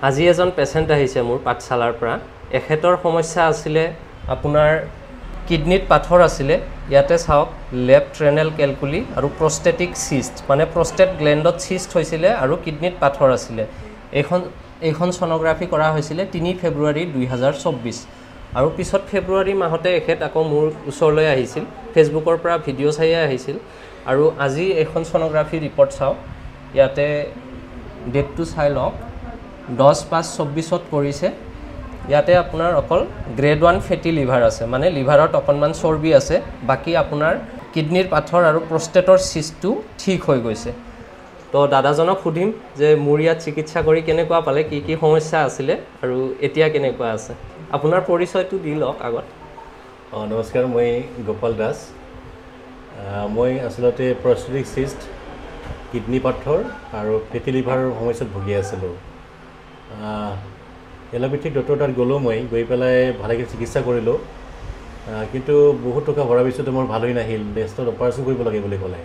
আজি এজন পেচেণ্ট আহিছে মোৰ পাঠশালাৰ পৰা এখেতৰ সমস্যা আছিলে আপোনাৰ কিডনিত পাথৰ আছিলে ইয়াতে চাওক লেফ্ট ৰেনেল কেলকুলি আৰু প্ৰষ্টেটিক সিস্ট মানে প্ৰষ্টেট গ্লেণ্ডত সিস্ট হৈছিলে আৰু কিডনিত পাথৰ আছিলে এইখন সোনোগ্ৰাফি কৰা হৈছিলে 3 ফেব্ৰুৱাৰী 2024 আৰু পিছত ফেব্ৰুৱাৰী মাহতে এখেত আকৌ মোৰ ওচৰলৈ আহিছিল ফেসবুকৰ পৰা ভিডিঅ' চাই আহিছিল আৰু আজি এখন সোনোগ্ৰাফি ৰিপৰ্ট চাও ইয়াতে ডেটটো চাই লওক 10/5/24 কৰিছে ইয়াতে আপোনাৰ অকল গ্ৰেড 1 ফেটি লিভাৰ আছে মানে লিভাৰত অকনমান চৰ্বি আছে বাকি আপোনাৰ কিডনিৰ পাথৰ আৰু প্ৰষ্টেটৰ সিস্টটো ঠিক হৈ গৈছে তো দাদাজনক খুদিম যে মোৰ ইয়াত চিকিৎসা কৰি কেনেকুৱা পালে কি সমস্যা আছিলে আৰু এতিয়া কেনেকুৱা আছে আপোনাৰ পৰিচয়টো দি লওক আগত নমস্কাৰ মই গোপাল দাস মই আসলতে প্ৰষ্টেটিক সিস্ট কিডনি পাথৰ আৰু ফেটি লিভাৰৰ সমস্যাত ভুগি আছিলোঁ এলোপেথিক ডক্টৰ তাত গ'লো মই গৈ পেলাই ভালকৈ চিকিৎসা কৰিলোঁ কিন্তু বহুত টকা ভৰাৰ পিছতো মোৰ ভাল হৈ নাহিল নেক্সটত অপাৰেশ্যন কৰিব লাগে বুলি ক'লে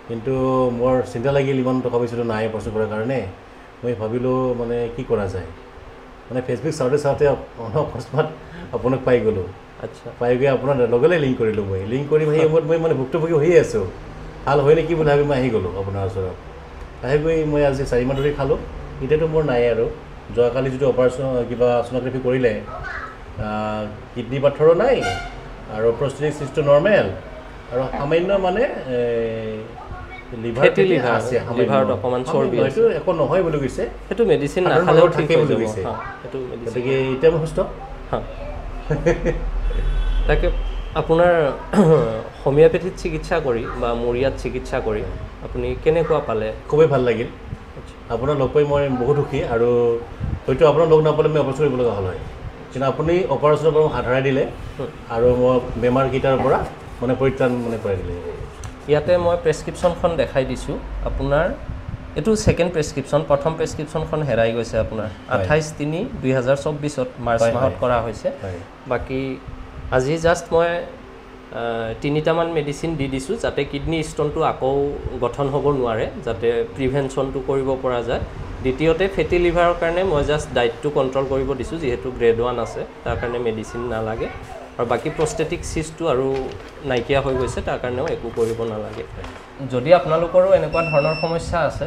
কিন্তু মোৰ চিন্তা লাগিল ইমান টকা পইচাটো নাই অপাৰেশ্যন কৰাৰ কাৰণে মই ভাবিলোঁ মানে কি কৰা যায় মানে ফেচবুক চাওঁতে অকস্মাত আপোনাক পাই গ'লোঁ আচ্ছা পাই গৈ আপোনাৰ লগে লিংক কৰিলোঁ মই লিংক কৰি সেই সময়ত মই মানে ভুক্তভোগী হৈয়ে আছোঁ ভাল হয় নেকি বুলি ভাবি মই আহি গ'লোঁ আপোনাৰ ওচৰত আহি গৈ মই আজি 4 মাহ ধৰি খালোঁ এতিয়াতো মোৰ নাই আৰু যোৱাকালি যিটো অপাৰেশ্যন কিবা সোনোগ্ৰাফি কৰিলে কিডনি পাথৰো নাই আৰু প্ৰষ্টেটিক সিস্টটো নৰ্মেল আৰু সামান্য মানে লিভাৰ আছে লিভাৰত অকমান চৰ্বি আছে একো নহয় বুলি কৈছে সেইটো মেডিচিন নাখালেও ঠিক হৈ যাব সেইটো মেডিচিন এতিয়া মই সুস্থ তাকে আপোনাৰ হোমিওপ্যাথিত চিকিৎসা কৰি বা মৰিয়াত চিকিৎসা কৰি আপুনি কেনেকুৱা পালে খুবেই ভাল লাগিল আপোনাৰ লগ পাই মই বহুত সুখী আৰু হয়তো আপোনাৰ লগ নাপালে মই অপাৰেশ্যন কৰিব লগা হ'ল হয় কিন্তু আপুনি অপাৰেশ্যনৰ পৰা হাত হাৰাই দিলে আৰু মই বেমাৰকেইটাৰ পৰা মানে পৰিত্ৰাণ মানে পাই দিলে ইয়াতে মই প্ৰেছক্ৰিপশ্যনখন দেখাই দিছোঁ আপোনাৰ এইটো সেকেন্ড প্ৰেছক্ৰিপশ্যন প্ৰথম প্ৰেছক্ৰিপশ্যনখন হেৰাই গৈছে আপোনাৰ 28/3/2024 মাৰ্চ মাহত কৰা হৈছে বাকি আজি জাষ্ট মই 3টামান মেডিচিন দি দিছোঁ যাতে কিডনি ষ্টোনটো আকৌ গঠন হ'ব নোৱাৰে যাতে প্ৰিভেনশ্যনটো কৰিব পৰা যায় দ্বিতীয়তে ফেটি লিভাৰৰ কাৰণে মই জাষ্ট ডায়েটটো কন্ট্ৰোল কৰিব দিছোঁ যেহেতু গ্ৰেড 1 আছে তাৰ কাৰণে মেডিচিন নালাগে আৰু বাকি প্ৰষ্টেটিক সিস্টটো আৰু নাইকিয়া হৈ গৈছে তাৰ কাৰণেও একো কৰিব নালাগে যদি আপোনালোকৰো এনেকুৱা ধৰণৰ সমস্যা আছে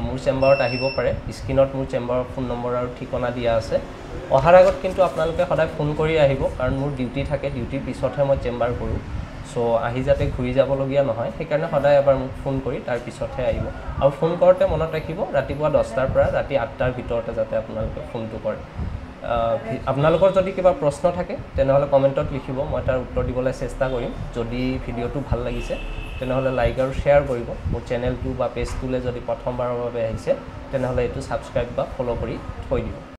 মোৰ চেম্বাৰত আহিব পাৰে স্ক্ৰিনত মোৰ চেম্বাৰৰ ফোন নম্বৰ আৰু ঠিকনা দিয়া আছে অহাৰ আগত কিন্তু আপোনালোকে সদায় ফোন কৰি আহিব কাৰণ মোৰ ডিউটি থাকে ডিউটিৰ পিছতহে মই চেম্বাৰ কৰোঁ সো আহি যাতে ঘূৰি যাবলগীয়া নহয় সেইকাৰণে সদায় এবাৰ মোক ফোন কৰি তাৰ পিছতহে আহিব আৰু ফোন কৰোঁতে মনত ৰাখিব ৰাতিপুৱা 10টাৰ পৰা ৰাতি 8টাৰ ভিতৰতে যাতে আপোনালোকে ফোনটো কৰে আপোনালোকৰ যদি কিবা প্ৰশ্ন থাকে তেনেহলে কমেন্টত লিখিব মই তাৰ উত্তৰ দিবলৈ চেষ্টা কৰিম যদি ভিডিঅটো ভাল লাগিছে তেনেহলে লাইক আৰু শেয়াৰ কৰিব মোৰ চেনেলটো বা পেজটোলে যদি প্ৰথমবাৰৰ বাবে আহিছে তেনেহলে এটো সাবস্ক্ৰাইব বা ফলো কৰি থৈ দিব